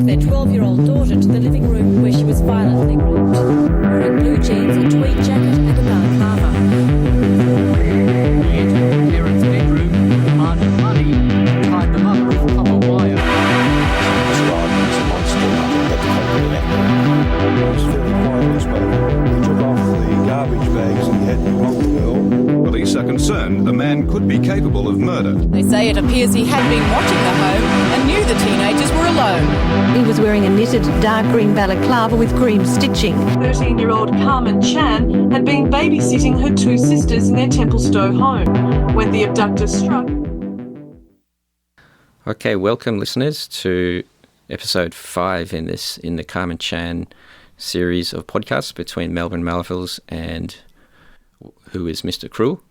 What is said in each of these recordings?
took their 12-year-old daughter to the living room where she was violently raped, wearing blue jeans, a tweed jacket and a balaclava. He entered the parents' bedroom, demanded money, and tied them up with copper wire. Described as a monster that company actor. He was very quietly spoken. He took off the garbage bags he had belonged to the girl. Police are concerned the man could be capable of murder. They say it appears he had been watching the home and knew the teenagers were alone. He was wearing a knitted dark green balaclava with cream stitching. 13-year-old Karmein Chan had been babysitting her two sisters in their Templestowe home when the abductor struck. Okay, welcome listeners to episode 5 in the Karmein Chan series of podcasts between Melbourne Melvilles and Who is Mr. Cruel.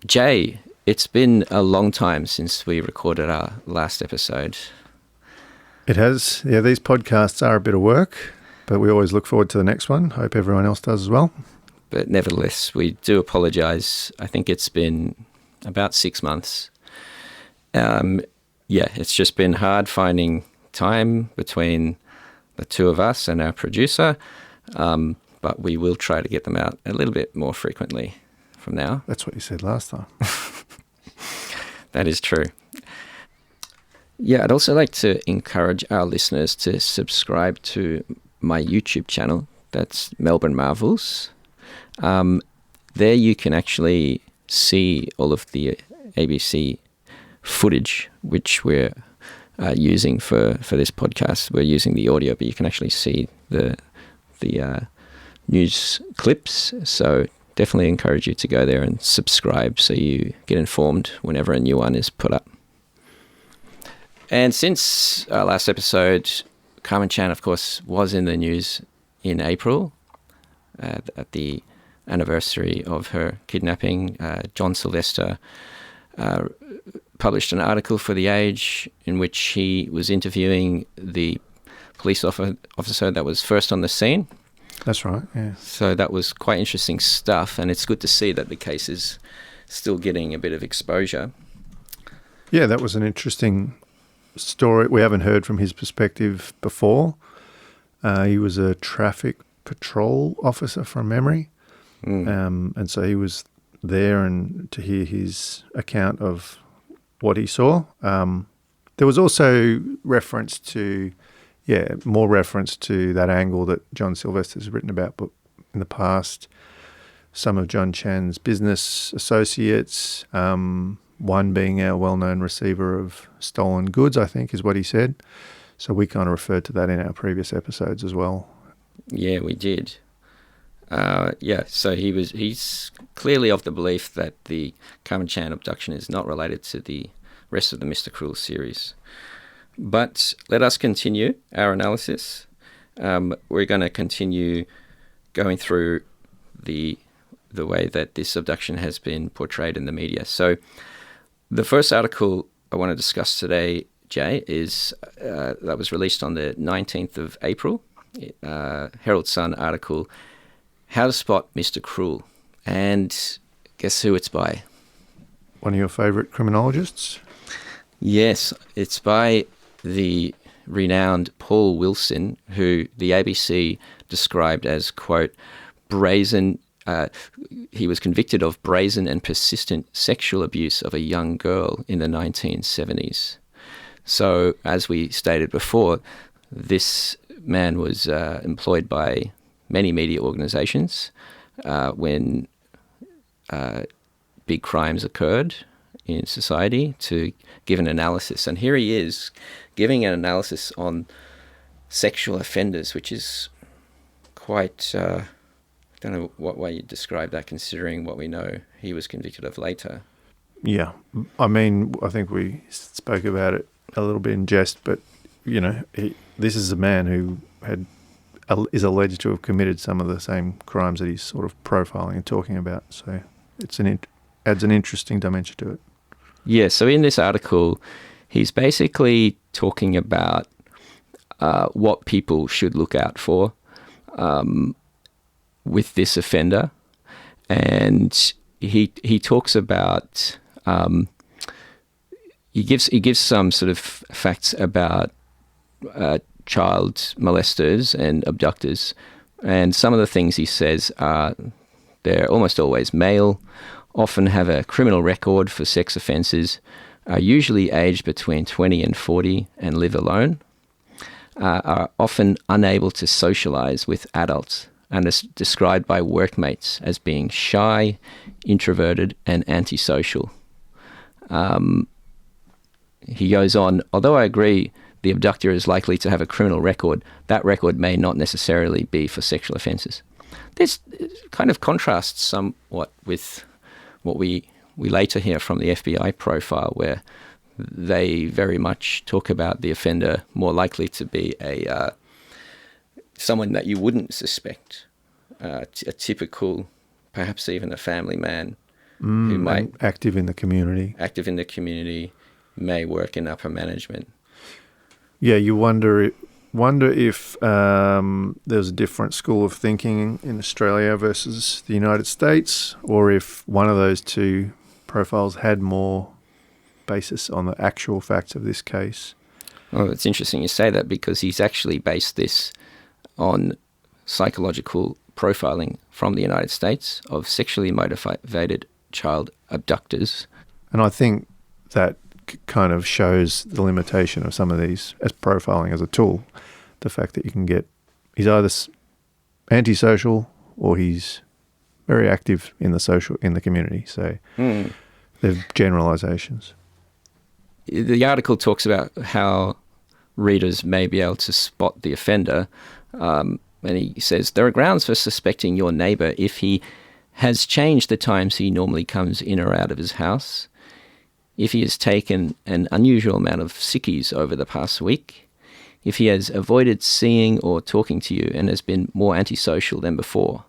Jay, it's been a long time since we recorded our last episode. It has. Yeah, these podcasts are a bit of work, but we always look forward to the next one. Hope everyone else does as well. But nevertheless, we do apologise. I think it's been about 6 months. It's just been hard finding time between the two of us and our producer, but we will try to get them out a little bit more frequently from now. That's what you said last time. That is true. Yeah, I'd also like to encourage our listeners to subscribe to my YouTube channel. That's Melbourne Marvels. There you can actually see all of the ABC footage, which we're using for this podcast. We're using the audio, but you can actually see the news clips. So definitely encourage you to go there and subscribe so you get informed whenever a new one is put up. And since our last episode, Karmein Chan, of course, was in the news in April at the anniversary of her kidnapping. John Sylvester published an article for The Age in which he was interviewing the police officer that was first on the scene. That's right, yeah. So that was quite interesting stuff, and it's good to see that the case is still getting a bit of exposure. Yeah, that was an interesting story. We haven't heard from his perspective before. He was a traffic patrol officer from memory, and so he was there and to hear his account of what he saw. There was also more reference to that angle that John Sylvester's written about but in the past. Some of John Chan's business associates, one being our well-known receiver of stolen goods, I think is what he said. So we kind of referred to that in our previous episodes as well. Yeah, we did. So he's clearly of the belief that the Karmein Chan abduction is not related to the rest of the Mr. Cruel series. But let us continue our analysis. We're going to continue going through the way that this abduction has been portrayed in the media. So the first article I want to discuss today, Jay, is that was released on the 19th of April, Herald Sun article, How to Spot Mr. Cruel. And guess who it's by? One of your favourite criminologists? Yes, it's by the renowned Paul Wilson, who the ABC described as, quote, brazen. He was convicted of brazen and persistent sexual abuse of a young girl in the 1970s. So, as we stated before, this man was employed by many media organisations when big crimes occurred in society to give an analysis. And here he is giving an analysis on sexual offenders, which is quite, I don't know what way you'd describe that considering what we know he was convicted of later. Yeah. I mean, I think we spoke about it a little bit in jest, but, you know, this is a man who is alleged to have committed some of the same crimes that he's sort of profiling and talking about. So it's adds an interesting dimension to it. Yeah, so in this article, he's basically talking about what people should look out for with this offender. And he talks about he gives some sort of facts about child molesters and abductors, and some of the things he says are they're almost always male, often have a criminal record for sex offences, are usually aged between 20 and 40 and live alone, are often unable to socialise with adults, and is described by workmates as being shy, introverted and antisocial. He goes on, although I agree the abductor is likely to have a criminal record, that record may not necessarily be for sexual offences. This kind of contrasts somewhat with what we later hear from the FBI profile, where they very much talk about the offender more likely to be someone that you wouldn't suspect, a typical, perhaps even a family man who might active in the community. May work in upper management. Yeah, you wonder if there's a different school of thinking in Australia versus the United States, or if one of those two profiles had more basis on the actual facts of this case. Well, it's interesting you say that, because he's actually based this on psychological profiling from the United States of sexually motivated child abductors. And I think that kind of shows the limitation of some of these as profiling as a tool. The fact that you can get, he's either antisocial or he's very active in the community. So they're generalizations. The article talks about how readers may be able to spot the offender, and he says there are grounds for suspecting your neighbour if he has changed the times he normally comes in or out of his house, if he has taken an unusual amount of sickies over the past week, if he has avoided seeing or talking to you and has been more antisocial than before,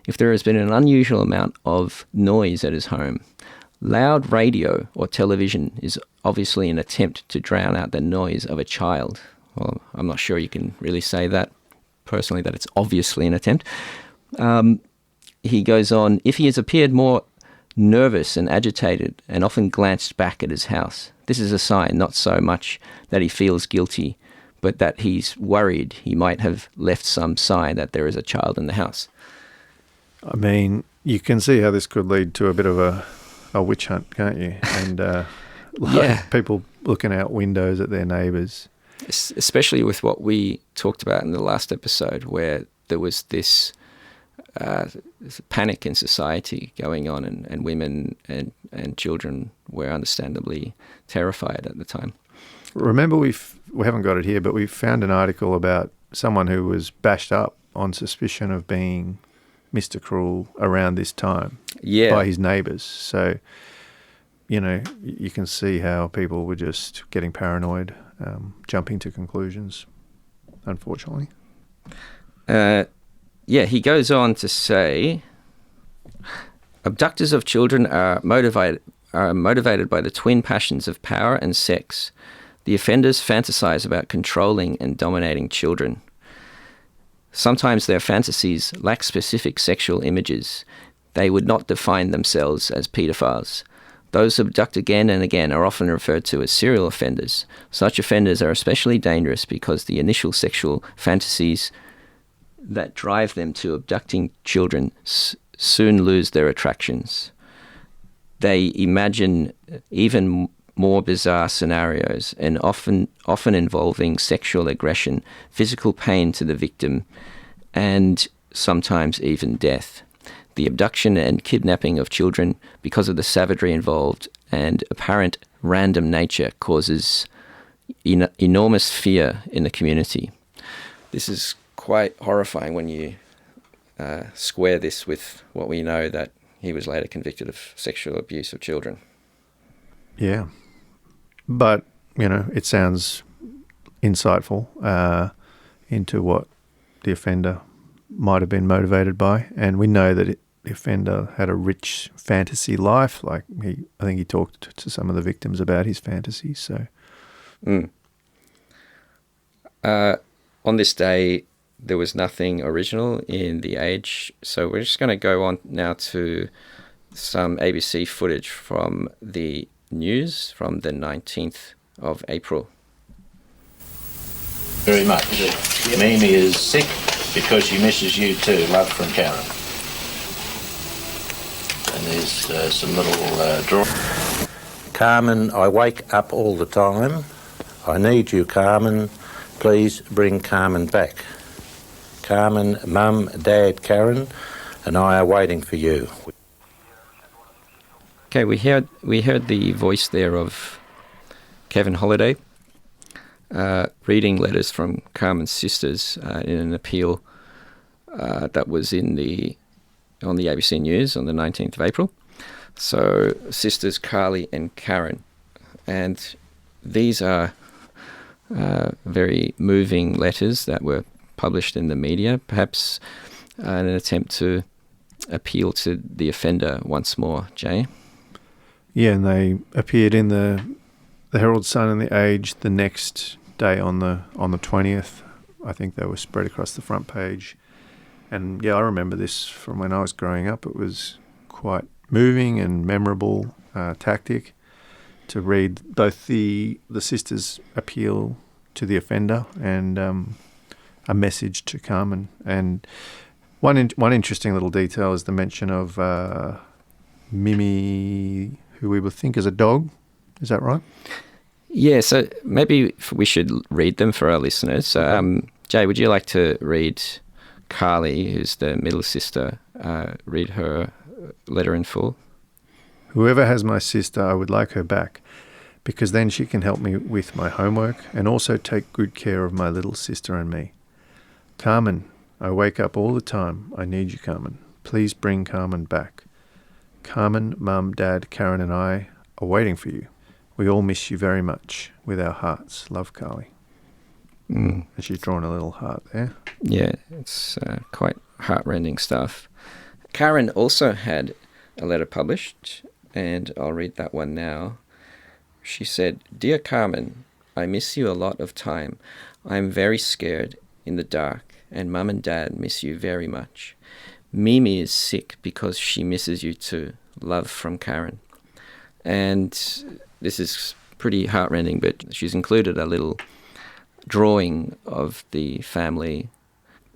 if there has been an unusual amount of noise at his home. Loud radio or television is obviously an attempt to drown out the noise of a child. Well, I'm not sure you can really say that personally, that it's obviously an attempt. He goes on, if he has appeared more nervous and agitated and often glanced back at his house, this is a sign not so much that he feels guilty, but that he's worried he might have left some sign that there is a child in the house. I mean, you can see how this could lead to a bit of a witch hunt, can't you? And people looking out windows at their neighbours. Especially with what we talked about in the last episode, where there was this panic in society going on, and women and children were understandably terrified at the time. Remember, we haven't got it here, but we found an article about someone who was bashed up on suspicion of being Mr. Cruel around this time by his neighbours. So, you can see how people were just getting paranoid, jumping to conclusions, unfortunately. He goes on to say, abductors of children are motivated by the twin passions of power and sex. The offenders fantasize about controlling and dominating children. Sometimes their fantasies lack specific sexual images. They would not define themselves as paedophiles. Those who abduct again and again are often referred to as serial offenders. Such offenders are especially dangerous because the initial sexual fantasies that drive them to abducting children soon lose their attractions. They imagine even more bizarre scenarios, and often involving sexual aggression, physical pain to the victim, and sometimes even death. The abduction and kidnapping of children, because of the savagery involved and apparent random nature, causes enormous fear in the community. This is quite horrifying when you square this with what we know, that he was later convicted of sexual abuse of children. Yeah. But, it sounds insightful into what the offender might have been motivated by. And we know that the offender had a rich fantasy life. Like, I think he talked to some of the victims about his fantasies. So, on this day, there was nothing original in The Age. So we're just going to go on now to some ABC footage from the News from the 19th of April. Very much. Mimi is sick because she misses you too. Love from Karen. And there's some little draw. Carmen, I wake up all the time. I need you, Carmen. Please bring Carmen back. Carmen, Mum, Dad, Karen, and I are waiting for you. Okay, we heard the voice there of Kevin Holliday reading letters from Carmen's sisters in an appeal that was on the ABC News on the 19th of April. So, sisters Carly and Karen. And these are very moving letters that were published in the media, perhaps in an attempt to appeal to the offender once more, Jay. Yeah, and they appeared in the Herald Sun and the Age the next day on the 20th. I think they were spread across the front page. And yeah, I remember this from when I was growing up. It was quite moving and memorable tactic to read both the sisters' appeal to the offender and a message to Carmen. And one interesting little detail is the mention of Mimi, who we would think is a dog. Is that right? Yeah, so maybe we should read them for our listeners. So, Jay, would you like to read Carly, who's the middle sister, read her letter in full? Whoever has my sister, I would like her back, because then she can help me with my homework and also take good care of my little sister and me. Carmen, I wake up all the time. I need you, Carmen. Please bring Carmen back. Carmen, Mum, Dad, Karen and I are waiting for you. We all miss you very much with our hearts. Love, Carly. And she's drawn a little heart there. Yeah, it's quite heart-rending stuff. Karen also had a letter published, and I'll read that one now. She said, "Dear Carmen, I miss you a lot of time. I'm very scared in the dark, and Mum and Dad miss you very much. Mimi is sick because she misses you too. Love from Karen." And this is pretty heart-rending, but she's included a little drawing of the family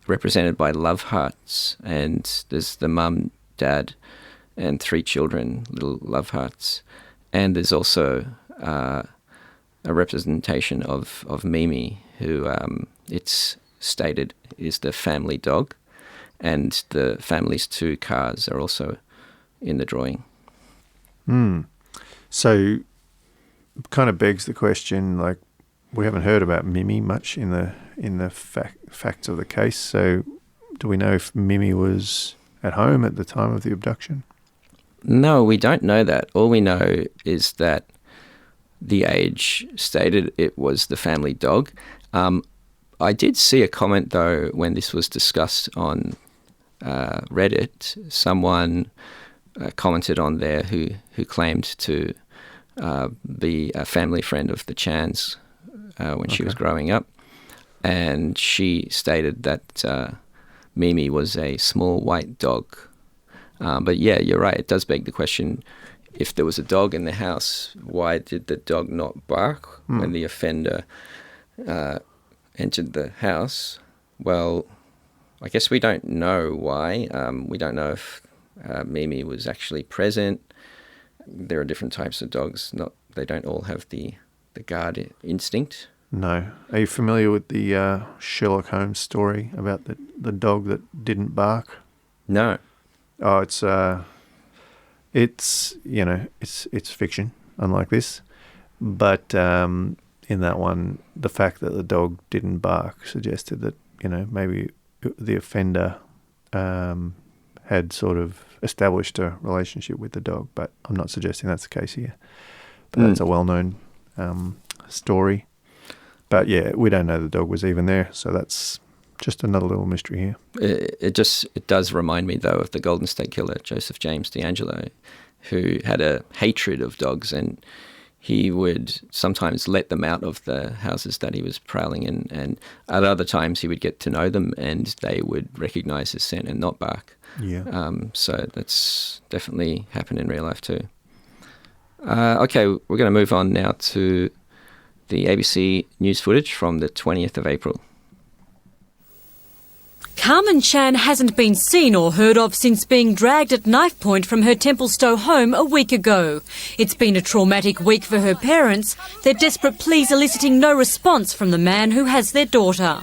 represented by love hearts, and there's the mum, dad, and 3 children, little love hearts. And there's also a representation of Mimi, who it's stated is the family dog, and the family's 2 cars are also in the drawing. So kind of begs the question, like, we haven't heard about Mimi much in the facts of the case. So do we know if Mimi was at home at the time of the abduction? No, we don't know that. All we know is that the Age stated it was the family dog. I did see a comment, though, when this was discussed on Reddit. Someone commented on there who claimed to be a family friend of the Chans when she was growing up. And she stated that Mimi was a small white dog. But yeah, you're right. It does beg the question, if there was a dog in the house, why did the dog not bark when the offender entered the house? Well, I guess we don't know why. We don't know if Mimi was actually present. There are different types of dogs. They don't all have the guard instinct. No. Are you familiar with the Sherlock Holmes story about the dog that didn't bark? No. Oh, it's fiction, unlike this. But in that one, the fact that the dog didn't bark suggested that, maybe the offender had sort of established a relationship with the dog. But I'm not suggesting that's the case here. But that's a well-known story. But yeah, we don't know the dog was even there, so that's just another little mystery here. It does remind me, though, of the Golden State Killer, Joseph James D'Angelo, who had a hatred of dogs, and he would sometimes let them out of the houses that he was prowling in, and at other times he would get to know them and they would recognise his scent and not bark. Yeah. So that's definitely happened in real life too. Okay, we're going to move on now to the ABC news footage from the 20th of April. Karmein Chan hasn't been seen or heard of since being dragged at knife point from her Templestowe home a week ago. It's been a traumatic week for her parents, their desperate pleas eliciting no response from the man who has their daughter.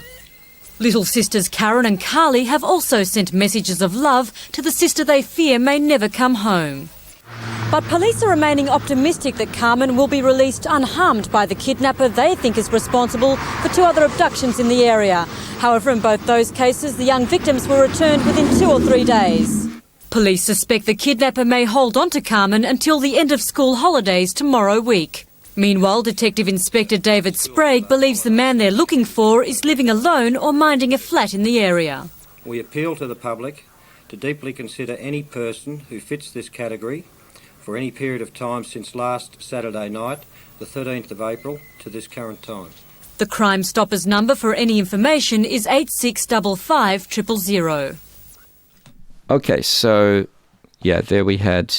Little sisters Karen and Carly have also sent messages of love to the sister they fear may never come home. But police are remaining optimistic that Karmein will be released unharmed by the kidnapper they think is responsible for 2 other abductions in the area. However, in both those cases, the young victims were returned within 2 or 3 days. Police suspect the kidnapper may hold on to Karmein until the end of school holidays tomorrow week. Meanwhile, Detective Inspector David Sprague believes the man they're looking for is living alone or minding a flat in the area. We appeal to the public to deeply consider any person who fits this category for any period of time since last Saturday night, the 13th of April, to this current time. The Crime Stoppers number for any information is 8655 000. Okay, so yeah, there we had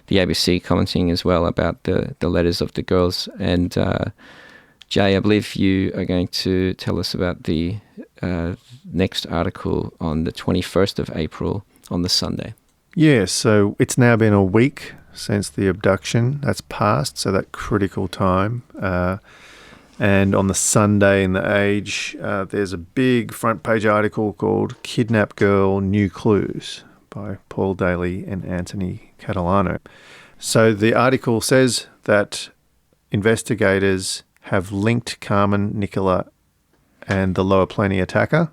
the ABC commenting as well about the letters of the girls. And Jay, I believe you are going to tell us about the next article on the 21st of April on the Sunday. Yeah, so it's now been a week since the abduction. That's passed, so that critical time. And on the Sunday in The Age, there's a big front page article called Kidnap Girl, New Clues by Paul Daly and Anthony Catalano. So the article says that investigators have linked Carmen, Nicola and the Lower Plenty attacker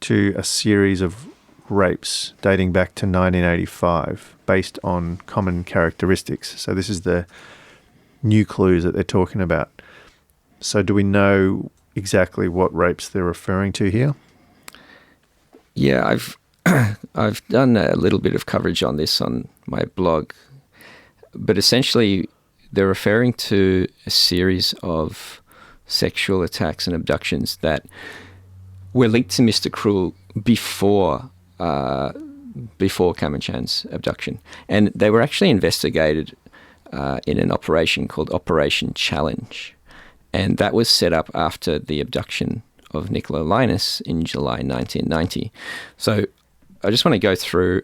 to a series of rapes dating back to 1985 based on common characteristics. So this is the new clues that they're talking about. So do we know exactly what rapes they're referring to here? Yeah, I've done a little bit of coverage on this on my blog, but essentially they're referring to a series of sexual attacks and abductions that were linked to Mr. Cruel before Karmein Chan's abduction. And they were actually investigated in an operation called Operation Challenge. And that was set up after the abduction of Nicola Linus in July 1990. So I just want to go through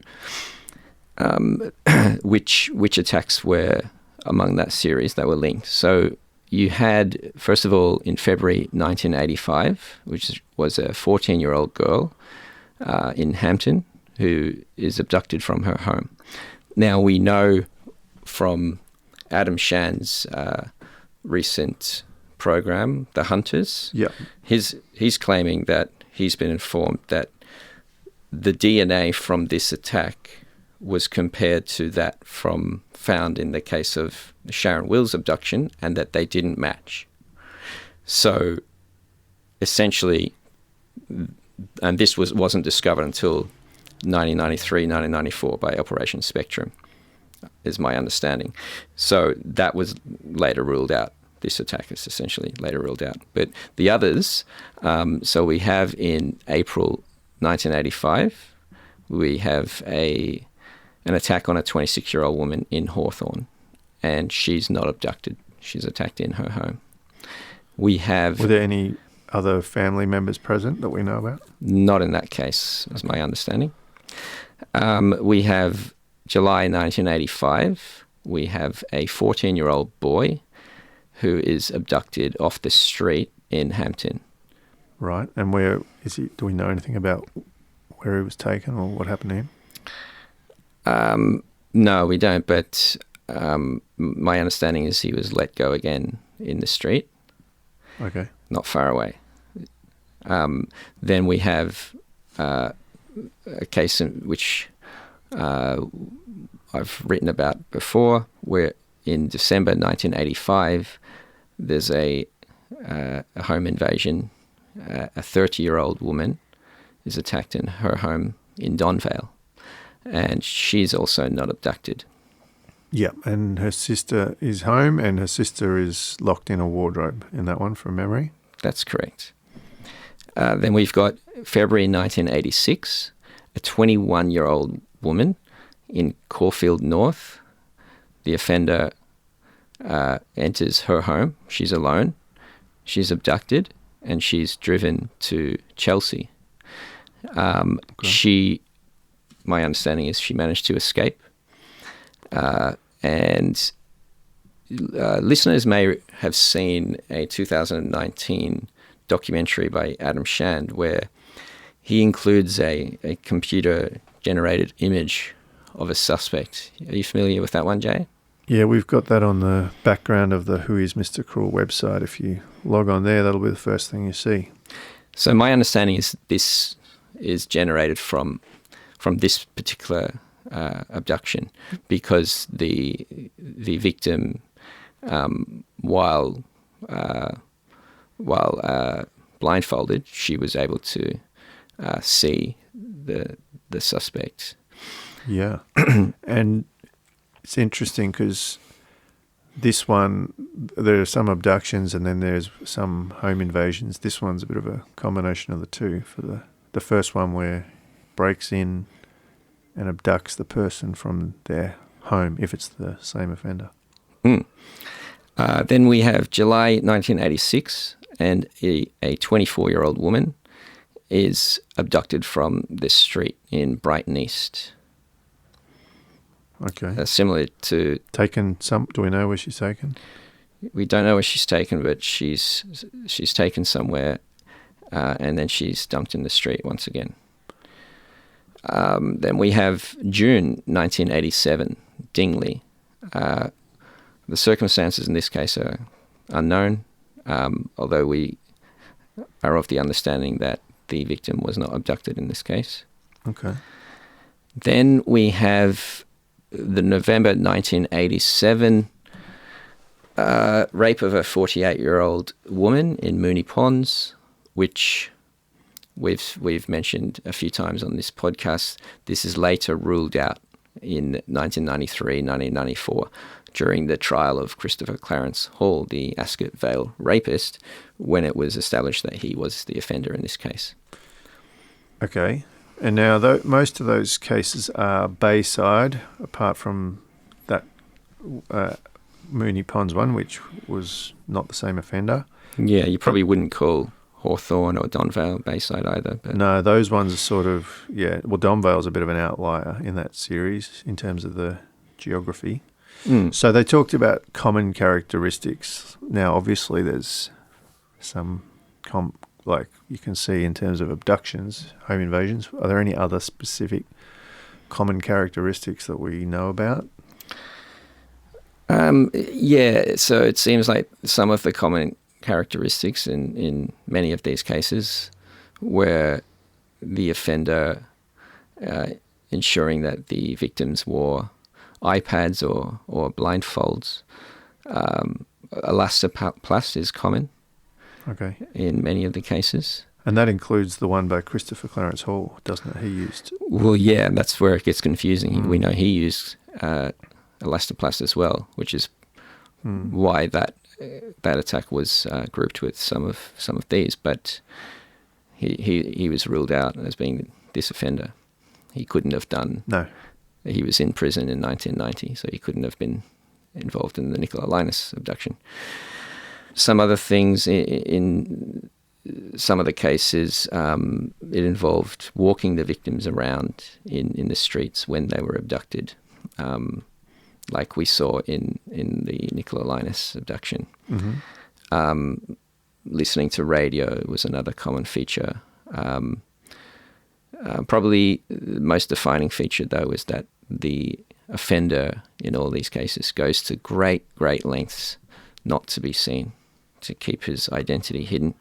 which attacks were among that series that were linked. So you had, first of all, in February 1985, which was a 14-year-old girl in Hampton who is abducted from her home. Now we know from Adam Shan's recent program, The Hunters, he's claiming that he's been informed that the DNA from this attack was compared to that found in the case of Sharon Will's abduction, and that they didn't match. So essentially, and this wasn't discovered until 1993, 1994 by Operation Spectrum, is my understanding. So that was later ruled out. This attack is essentially later ruled out. But the others, so we have in April 1985, we have an attack on a 26-year-old woman in Hawthorn, and she's not abducted. She's attacked in her home. Were there any other family members present that we know about? Not in that case, is my understanding. We have July 1985. We have a 14-year-old boy who is abducted off the street in Hampton. Right. And where is he? Do we know anything about where he was taken or what happened to him? No, we don't. But my understanding is he was let go again in the street. Okay. Not far away. Then we have a case in which I've written about before, where in December 1985, there's a home invasion. A 30-year-old woman is attacked in her home in Donvale, and she's also not abducted. Yeah, and her sister is home, and her sister is locked in a wardrobe in that one from memory. That's correct. Then we've got February 1986, a 21-year-old woman in Caulfield North. The offender enters her home. She's alone. She's abducted, and she's driven to Chelsea. My understanding is she managed to escape. And listeners may have seen a 2019 documentary by Adam Shand where he includes a computer-generated image of a suspect. Are you familiar with that one, Jay? Yeah, we've got that on the background of the Who is Mr. Cruel website. If you log on there, that'll be the first thing you see. So my understanding is this is generated from this particular abduction because the victim, while blindfolded, she was able to see the suspect. Yeah, and it's interesting because this one, there are some abductions and then there's some home invasions. This one's a bit of a combination of the two. For the first one where breaks in and abducts the person from their home, if it's the same offender. Then we have July 1986, and a 24-year-old woman is abducted from this street in Brighton East. Okay. Similar to... Taken some... Do we know where she's taken? We don't know where she's taken, but she's taken somewhere, and then she's dumped in the street once again. Then we have June 1987, Dingley. The circumstances in this case are unknown, although we are of the understanding that the victim was not abducted in this case. Okay. Then we have the November 1987 rape of a 48-year-old woman in Moonee Ponds, which we've mentioned a few times on this podcast. This is later ruled out in 1993, 1994, during the trial of Christopher Clarence Hall, the Ascot Vale rapist, when it was established that he was the offender in this case. Okay. And now most of those cases are Bayside, apart from that Moonee Ponds one, which was not the same offender. Yeah, you probably wouldn't call Hawthorn or Donvale Bayside either. But. No, those ones are sort of, well, Donvale's a bit of an outlier in that series in terms of the geography. So they talked about common characteristics. Now, obviously, there's some, like you can see in terms of abductions, home invasions. Are there any other specific common characteristics that we know about? Yeah, so it seems like some of the common characteristics in many of these cases were the offender ensuring that the victims wore iPads or blindfolds. Elastoplast is common in many of the cases. And that includes the one by Christopher Clarence Hall, doesn't it? He used... Well, yeah, that's where it gets confusing. We know he used elastoplast as well, which is why that attack was grouped with some of these. But he was ruled out as being this offender. He couldn't have done... No. He was in prison in 1990, so he couldn't have been involved in the Nicola Linus abduction. Some other things in some of the cases, it involved walking the victims around in the streets when they were abducted, like we saw in the Nicola Linus abduction. Mm-hmm. Listening to radio was another common feature. Probably the most defining feature, though, is that the offender in all these cases goes to great lengths not to be seen, to keep his identity hidden.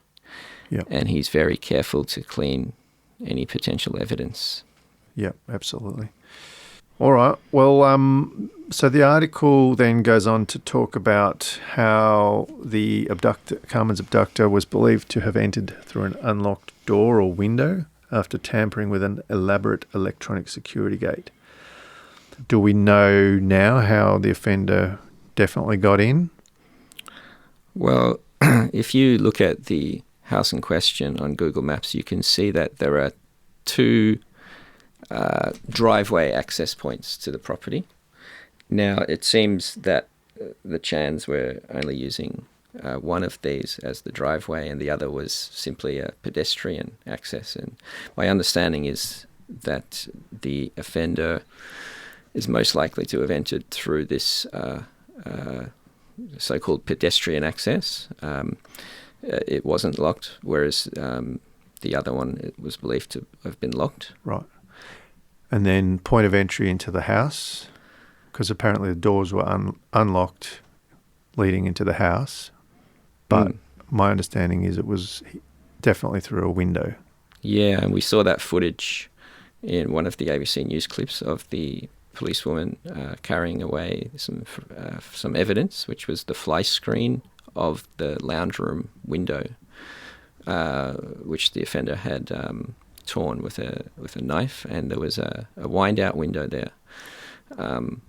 Yep. And he's very careful to clean any potential evidence. Yeah, absolutely. All right. Well, so the article then goes on to talk about how the Karmein's abductor was believed to have entered through an unlocked door or window after tampering with an elaborate electronic security gate. Do we know now how the offender definitely got in? Well, if you look at the house in question on Google Maps, you can see that there are two driveway access points to the property. Now, it seems that the Chans were only using one of these as the driveway, and the other was simply a pedestrian access. And my understanding is that the offender is most likely to have entered through this so-called pedestrian access. It wasn't locked, whereas the other one, it was believed to have been locked. Right. And then point of entry into the house, because apparently the doors were unlocked leading into the house. But my understanding is it was definitely through a window. Yeah, and we saw that footage in one of the ABC News clips of the policewoman carrying away some evidence, which was the fly screen of the lounge room window, which the offender had torn with a knife, and there was a wind-out window there,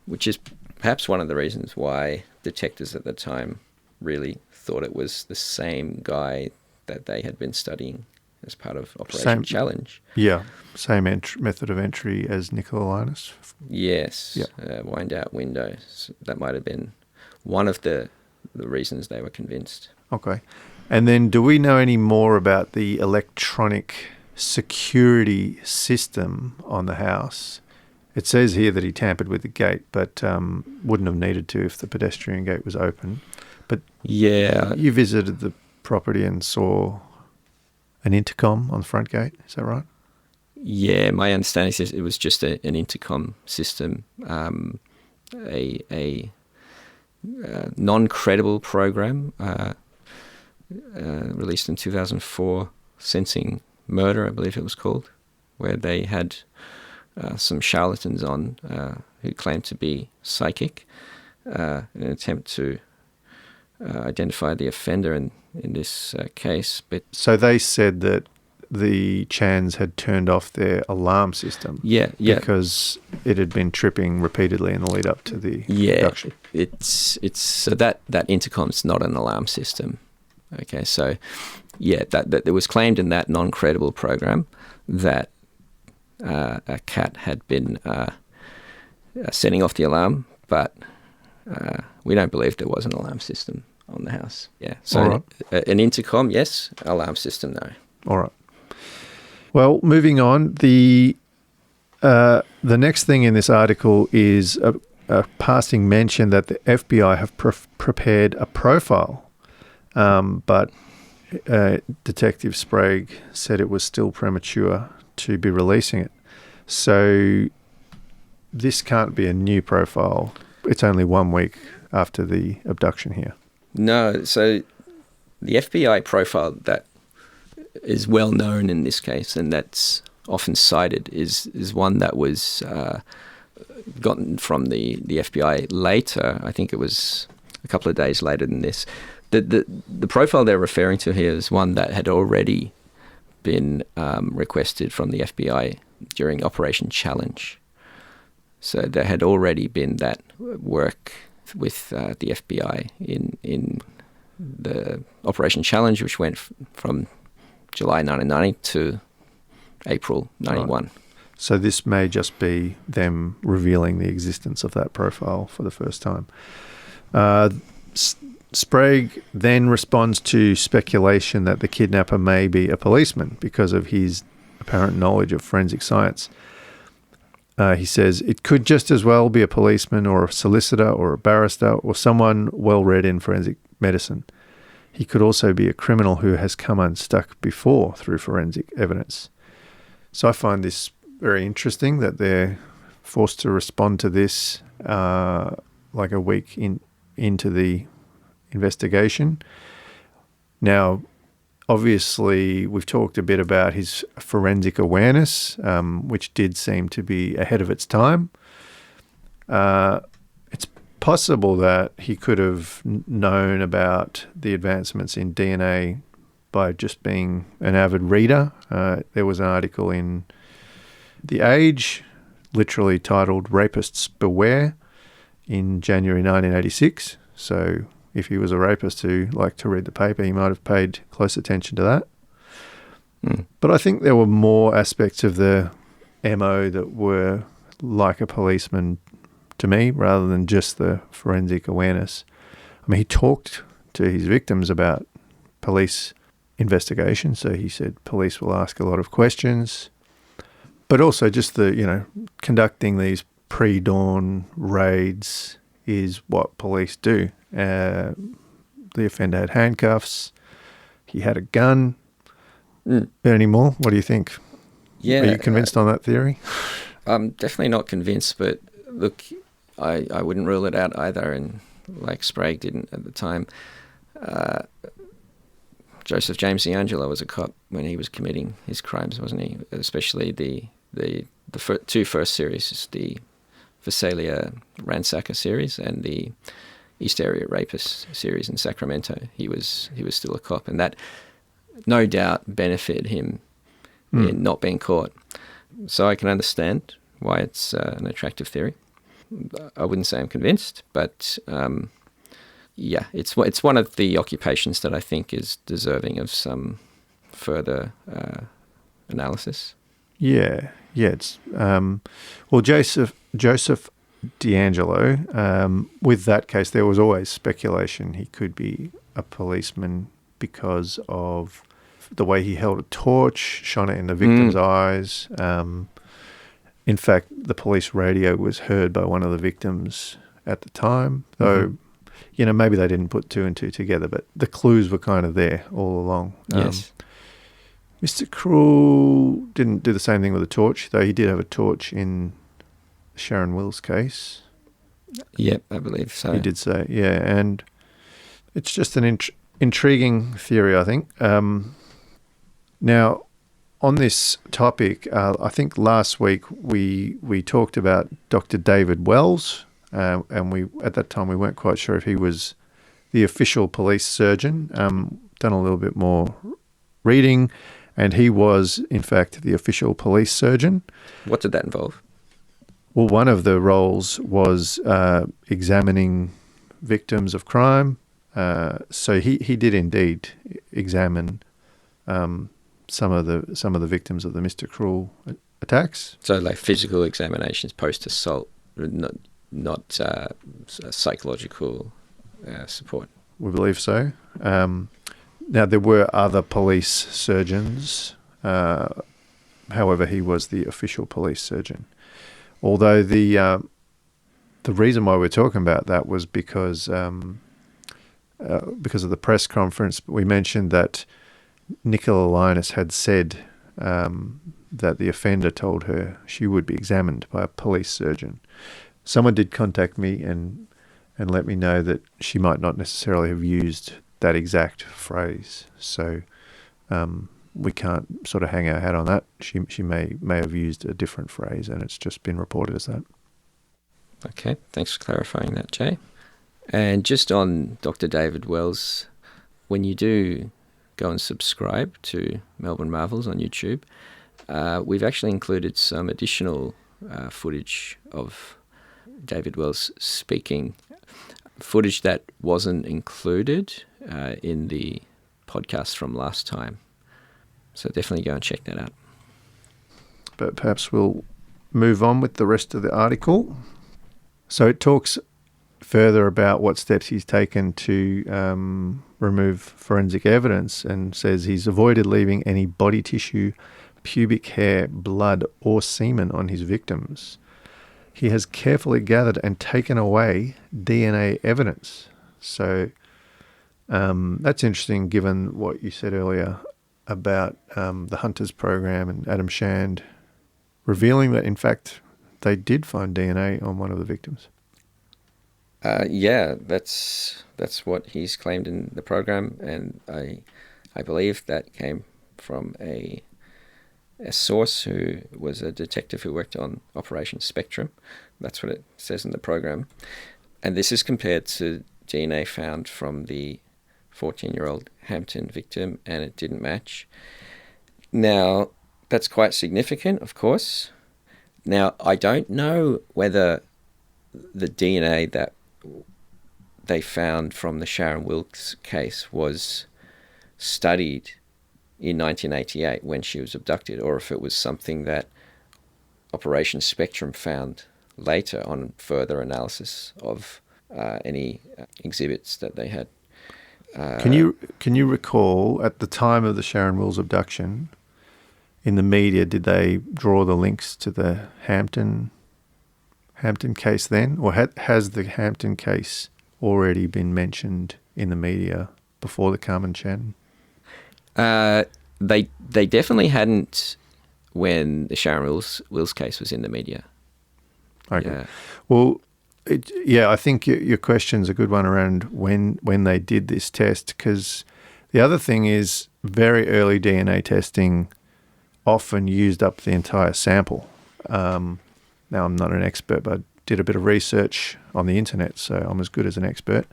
which is perhaps one of the reasons why detectives at the time really thought it was the same guy that they had been studying as part of Operation Challenge. Yeah, same method of entry as Nicolaitis. Yes, wind-out window. So that might have been one of the reasons they were convinced. Okay. And then do we know any more about the electronic security system on the house? It says here that he tampered with the gate, but wouldn't have needed to if the pedestrian gate was open. But yeah, you visited the property and saw an intercom on the front gate. Is that right? Yeah, my understanding is it was just an intercom system, a non-credible program released in 2004, Sensing Murder, I believe it was called, where they had some charlatans on who claimed to be psychic in an attempt to identify the offender in this case. But so they said that the Chans had turned off their alarm system. Yeah. Because it had been tripping repeatedly in the lead up to the abduction. It's so that intercom's not an alarm system. Okay, so that it was claimed in that non-credible program that a cat had been setting off the alarm, but we don't believe there was an alarm system on the house. Yeah, so an intercom, yes. Alarm system, no. All right. Well, moving on, the next thing in this article is a passing mention that the FBI have prepared a profile, but Detective Sprague said it was still premature to be releasing it. So this can't be a new profile. It's only 1 week after the abduction here. No, so the FBI profile that is well known in this case, and that's often cited, is one that was gotten from the FBI later. I think it was a couple of days later than this. The profile they're referring to here is one that had already been requested from the FBI during Operation Challenge. So there had already been that work with the FBI in the Operation Challenge, which went from July 1990 to April 91. Right. So this may just be them revealing the existence of that profile for the first time. Sprague then responds to speculation that the kidnapper may be a policeman because of his apparent knowledge of forensic science. He says it could just as well be a policeman or a solicitor or a barrister or someone well-read in forensic medicine. He could also be a criminal who has come unstuck before through forensic evidence. So I find this very interesting that they're forced to respond to this like a week into the investigation. Now, obviously, we've talked a bit about his forensic awareness, which did seem to be ahead of its time. It's possible that he could have known about the advancements in DNA by just being an avid reader. There was an article in The Age, literally titled "Rapists Beware," in January 1986. So if he was a rapist who liked to read the paper, he might have paid close attention to that. But I think there were more aspects of the MO that were like a policeman to me, rather than just the forensic awareness. I mean, he talked to his victims about police investigation, so he said police will ask a lot of questions, but also just conducting these pre-dawn raids is what police do. The offender had handcuffs, he had a gun. Any more? What do you think? Yeah, are you convinced on that theory? I'm definitely not convinced, but look, I wouldn't rule it out either, and like Sprague didn't at the time. Joseph James D'Angelo was a cop when he was committing his crimes, wasn't he? Especially the two first series, the Visalia Ransacker series and the East Area Rapist series in Sacramento. He was still a cop, and that no doubt benefited him in not being caught. So I can understand why it's an attractive theory. I wouldn't say I'm convinced, but yeah, it's one of the occupations that I think is deserving of some further analysis. Yeah. It's well, Joseph D'Angelo. With that case, there was always speculation he could be a policeman because of the way he held a torch, shone it in the victim's eyes. In fact, the police radio was heard by one of the victims at the time, though, maybe they didn't put two and two together, but the clues were kind of there all along. Yes. Mr. Cruel didn't do the same thing with a torch, though he did have a torch in Sharon Wills' case. Yep, I believe so. He did say, yeah, and it's just an intriguing theory, I think. Now, on this topic, I think last week we talked about Dr. David Wells, and at that time we weren't quite sure if he was the official police surgeon. Done a little bit more reading, and he was, in fact, the official police surgeon. What did that involve? Well, one of the roles was examining victims of crime. So he did indeed examine some of the victims of the Mr. Cruel attacks. So like physical examinations post-assault, not psychological support. We believe so. Now, there were other police surgeons. However, he was the official police surgeon. Although the reason why we're talking about that was because of the press conference. We mentioned that Nicola Linus had said that the offender told her she would be examined by a police surgeon. Someone did contact me and let me know that she might not necessarily have used that exact phrase. So we can't sort of hang our hat on that. She may have used a different phrase, and it's just been reported as that. Okay, thanks for clarifying that, Jay. And just on Dr. David Wells, when you do go and subscribe to Melbourne Marvels on YouTube, we've actually included some additional footage of David Wells speaking, footage that wasn't included in the podcast from last time. So definitely go and check that out. But perhaps we'll move on with the rest of the article. So it talks further about what steps he's taken to remove forensic evidence, and says he's avoided leaving any body tissue, pubic hair, blood or semen on his victims. He has carefully gathered and taken away DNA evidence. So that's interesting, given what you said earlier about the Hunters program and Adam Shand revealing that, in fact, they did find DNA on one of the victims. Yeah, that's what he's claimed in the program, and I believe that came from a source who was a detective who worked on Operation Spectrum. That's what it says in the program. And this is compared to DNA found from the 14-year-old Hampton victim, and it didn't match. Now, that's quite significant, of course. Now, I don't know whether the DNA that they found from the Sharon Wilkes case was studied in 1988 when she was abducted, or if it was something that Operation Spectrum found later on further analysis of any exhibits that they had. Can you recall at the time of the Sharon Wills abduction, in the media, did they draw the links to the Hampton case then, or has the Hampton case already been mentioned in the media before the Karmein Chan? They definitely hadn't when the Sharon Wills case was in the media. Okay. Yeah. Well, I think your question's a good one around when they did this test, because the other thing is very early DNA testing often used up the entire sample. Now, I'm not an expert, but I did a bit of research on the internet, so I'm as good as an expert.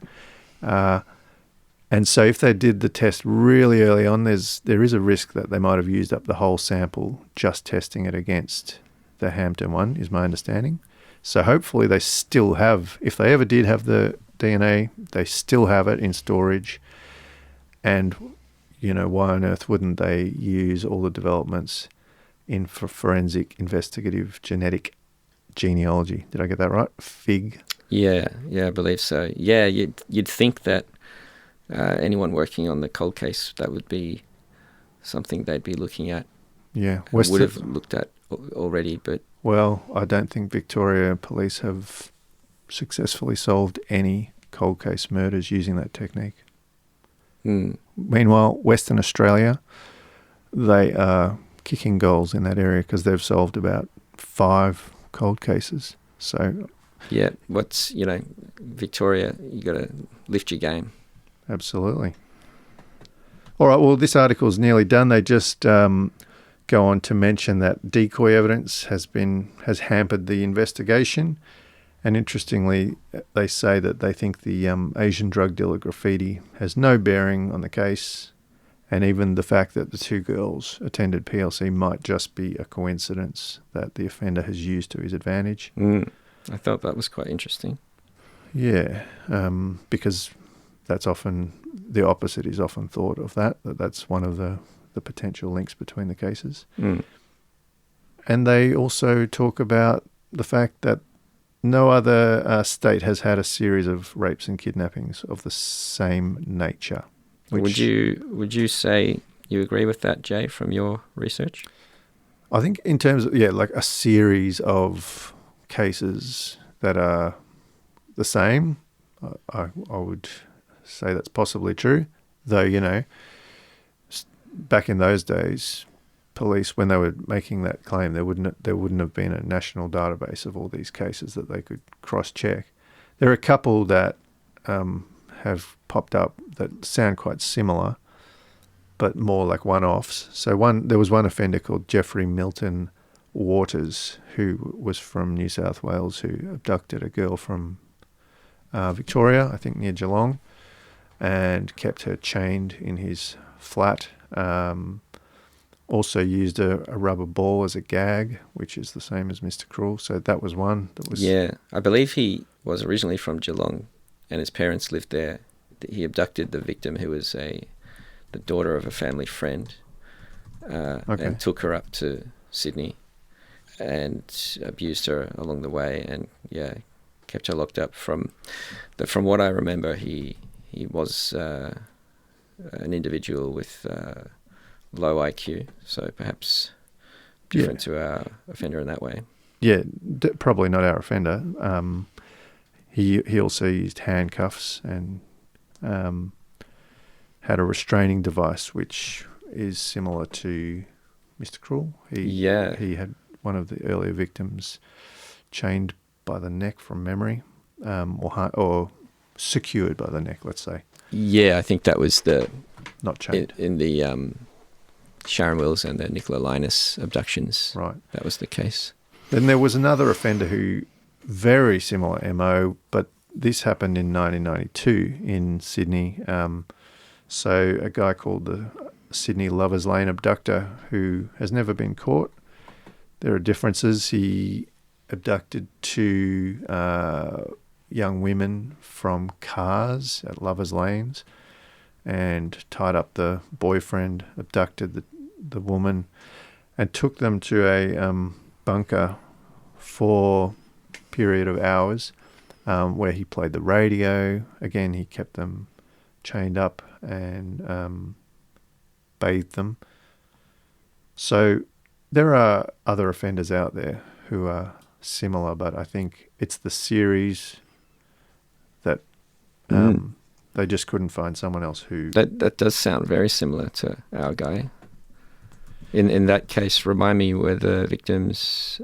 And so if they did the test really early on, there is a risk that they might have used up the whole sample just testing it against the Hampton one, is my understanding. So hopefully they still have, if they ever did have the DNA, they still have it in storage. And, why on earth wouldn't they use all the developments in forensic investigative genetic genealogy? Did I get that right? FIG? Yeah, I believe so. Yeah, you'd think that anyone working on the cold case, that would be something they'd be looking at. Yeah. Would have looked at already, but... Well, I don't think Victoria Police have successfully solved any cold case murders using that technique. Meanwhile, Western Australia, they are kicking goals in that area because they've solved about 5 cold cases. So... Yeah, Victoria, you got to lift your game. Absolutely. All right, well, this article is nearly done. They just go on to mention that decoy evidence has hampered the investigation. And interestingly, they say that they think the Asian drug dealer graffiti has no bearing on the case. And even the fact that the 2 girls attended PLC might just be a coincidence that the offender has used to his advantage. I thought that was quite interesting. Yeah, because that's often, the opposite is often thought of that's one of the potential links between the cases. And they also talk about the fact that no other state has had a series of rapes and kidnappings of the same nature. Would you say you agree with that, Jay, from your research? I think in terms of, like a series of cases that are the same, I would say that's possibly true. Though, back in those days, police, when they were making that claim, there wouldn't have been a national database of all these cases that they could cross-check. There are a couple that have popped up that sound quite similar, but more like one-offs. So there was one offender called Jeffrey Milton Waters, who was from New South Wales, who abducted a girl from Victoria, I think near Geelong, and kept her chained in his flat. Also used a rubber ball as a gag, which is the same as Mr. Cruel. So that was one that was... Yeah, I believe he was originally from Geelong and his parents lived there. He abducted the victim, who was the daughter of a family friend, and took her up to Sydney and abused her along the way, and kept her locked up. From what I remember, he was an individual with low IQ, so perhaps different to our offender in that way. Yeah, probably not our offender. He also used handcuffs and had a restraining device, which is similar to Mr. Cruel. He had one of the earlier victims chained by the neck from memory, or secured by the neck, let's say. Yeah, I think that was not chained in the Sharon Wills and the Nicola Linus abductions. Right, that was the case. Then there was another offender who very similar MO, but this happened in 1992 in Sydney. So a guy called the Sydney Lovers Lane abductor, who has never been caught. There are differences. He abducted 2 young women from cars at Lovers Lanes and tied up the boyfriend, abducted the woman, and took them to a bunker for period of hours where he played the radio. Again, he kept them chained up and bathed them. So there are other offenders out there who are similar, but I think it's the series that they just couldn't find someone else who... That does sound very similar to our guy. In that case, remind me, were the victims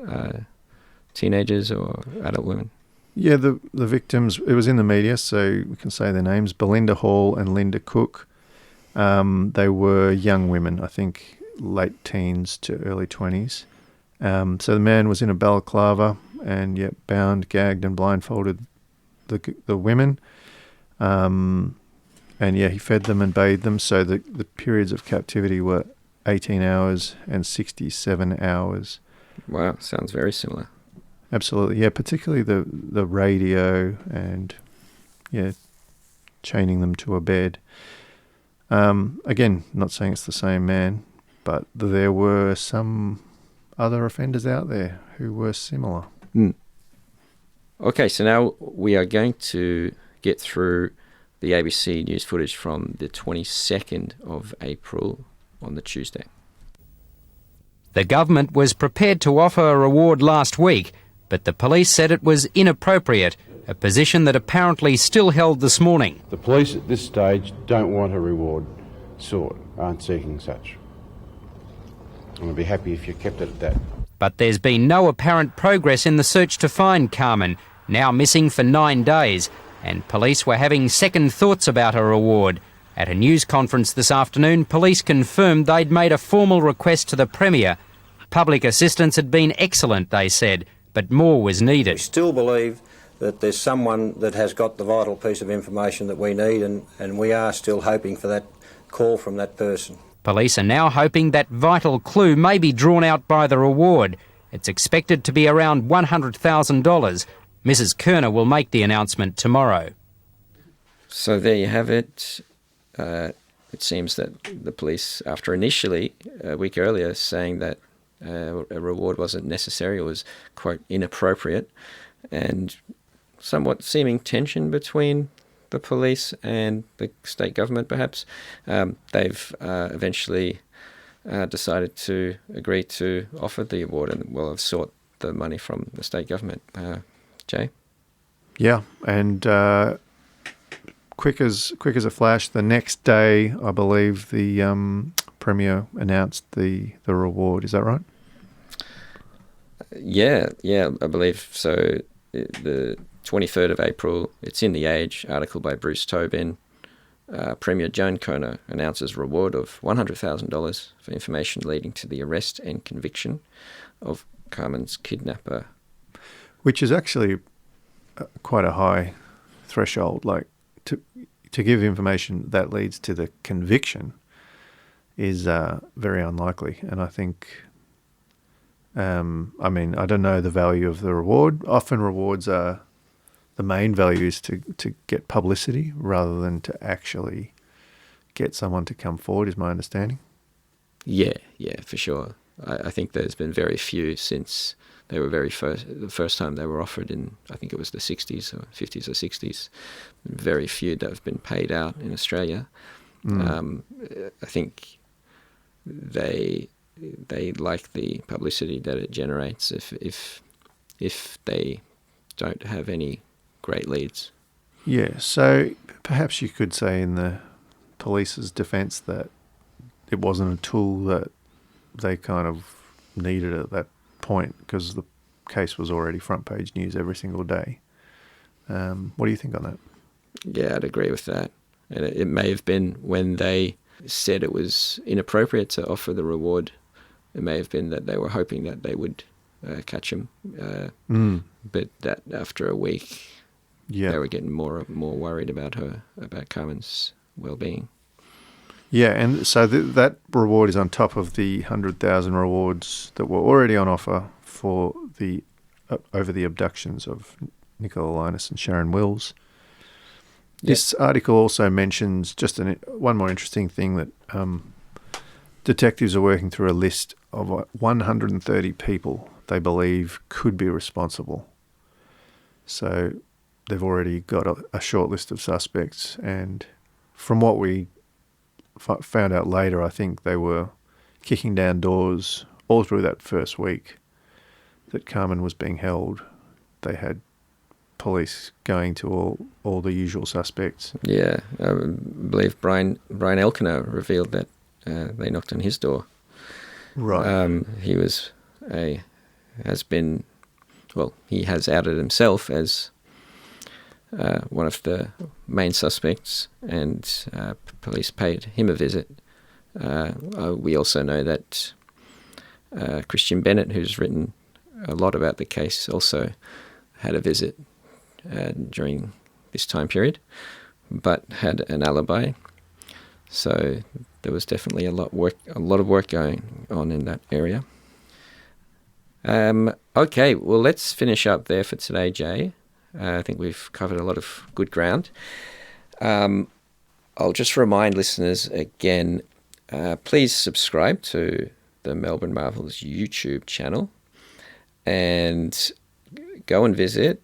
teenagers or adult women? Yeah, the victims, it was in the media, so we can say their names, Belinda Hall and Linda Cook. They were young women, I think late teens to early 20s. So the man was in a balaclava and bound, gagged and blindfolded the women. And he fed them and bathed them. So the periods of captivity were 18 hours and 67 hours. Wow, sounds very similar. Absolutely, yeah, particularly the radio and, chaining them to a bed. Again, not saying it's the same man, but there were some other offenders out there who were similar. Okay, so now we are going to get through the ABC news footage from the 22nd of April on the Tuesday. The government was prepared to offer a reward last week, but the police said it was inappropriate, a position that apparently still held this morning. The police at this stage don't want a reward sought, aren't seeking such. I'd be happy if you kept it at that. But there's been no apparent progress in the search to find Karmein, now missing for 9 days, and police were having second thoughts about a reward. At a news conference this afternoon, police confirmed they'd made a formal request to the Premier. Public assistance had been excellent, they said, but more was needed. We still believe that there's someone that has got the vital piece of information that we need, and we are still hoping for that call from that person. Police are now hoping that vital clue may be drawn out by the reward. It's expected to be around $100,000. Mrs. Kerner will make the announcement tomorrow. So there you have it. It seems that the police, after initially, a week earlier, saying that a reward wasn't necessary, it was, quote, inappropriate, and somewhat seeming tension between the police and the state government, perhaps, they've eventually decided to agree to offer the award and will have sought the money from the state government. Jay? Yeah, and quick as a flash, the next day, I believe the Premier announced the reward. Is that right? Yeah, I believe so. The 23rd of April, it's in The Age, article by Bruce Tobin. Premier Joan Kerner announces reward of $100,000 for information leading to the arrest and conviction of Karmein's kidnapper. Which is actually quite a high threshold. Like to give information that leads to the conviction is very unlikely. And I think, I don't know the value of the reward. Often rewards are the main value is to get publicity rather than to actually get someone to come forward, is my understanding. Yeah, for sure. I think there's been very few since they were the first time they were offered in, I think it was the 60s or 50s or 60s. Very few that have been paid out in Australia. I think they like the publicity that it generates if they don't have any great leads. Yeah, so perhaps you could say in the police's defence that it wasn't a tool that they kind of needed at that point because the case was already front page news every single day. What do you think on that? Yeah, I'd agree with that. And it may have been when they said it was inappropriate to offer the reward, it may have been that they were hoping that they would catch him. But that after a week, they were getting more worried about Karmein's well-being. Yeah, and so that reward is on top of the 100,000 rewards that were already on offer for the over the abductions of Nicola Linus and Sharon Wills. This article also mentions just one more interesting thing, that detectives are working through a list of 130 people they believe could be responsible. So they've already got a short list of suspects, and from what we found out later, I think they were kicking down doors all through that first week that Karmein was being held. They had police going to all the usual suspects. Yeah, I believe Brian Elkanah revealed that they knocked on his door. Right. He has outed himself as one of the main suspects, and police paid him a visit. We also know that Christian Bennett, who's written a lot about the case, also had a visit during this time period, but had an alibi. So there was definitely a lot of work going on in that area. Okay, well, let's finish up there for today, Jay. I think we've covered a lot of good ground. I'll just remind listeners again, please subscribe to the Melbourne Marvels YouTube channel and go and visit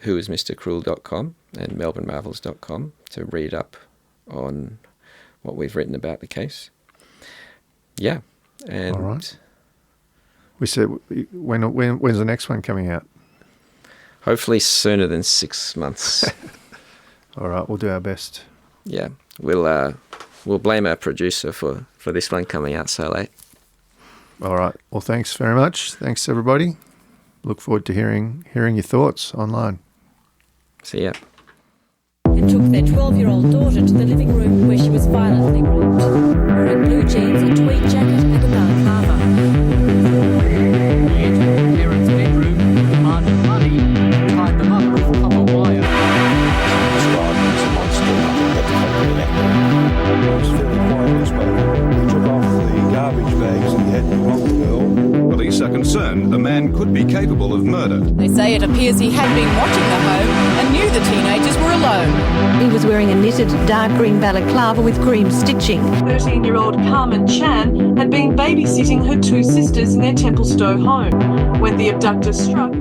whoismrcruel.com and melbournemarvels.com to read up on what we've written about the case. Yeah. And all right. We said, when's the next one coming out? Hopefully sooner than 6 months. All right, we'll do our best. Yeah, we'll blame our producer for this one coming out so late. All right. Well, thanks very much. Thanks, everybody. Look forward to hearing your thoughts online. See ya. And took their 12-year-old daughter to the living room where she was violently raped, wearing blue jeans, a tweed jacket and a balaclava. He entered the parents' bedroom, demanded money, and tied them up with copper wire. Described as a monster that Karemein actor. He was very quietly spoken. He took off the garbage bags he had behind the girl. Police are concerned the man could be capable of murder. They say it appears he had been watching the home and knew the teenagers were alone. He was wearing a knitted dark green balaclava with cream stitching. 13-year-old Karmein Chan had been babysitting her two sisters in their Templestowe home when the abductor struck.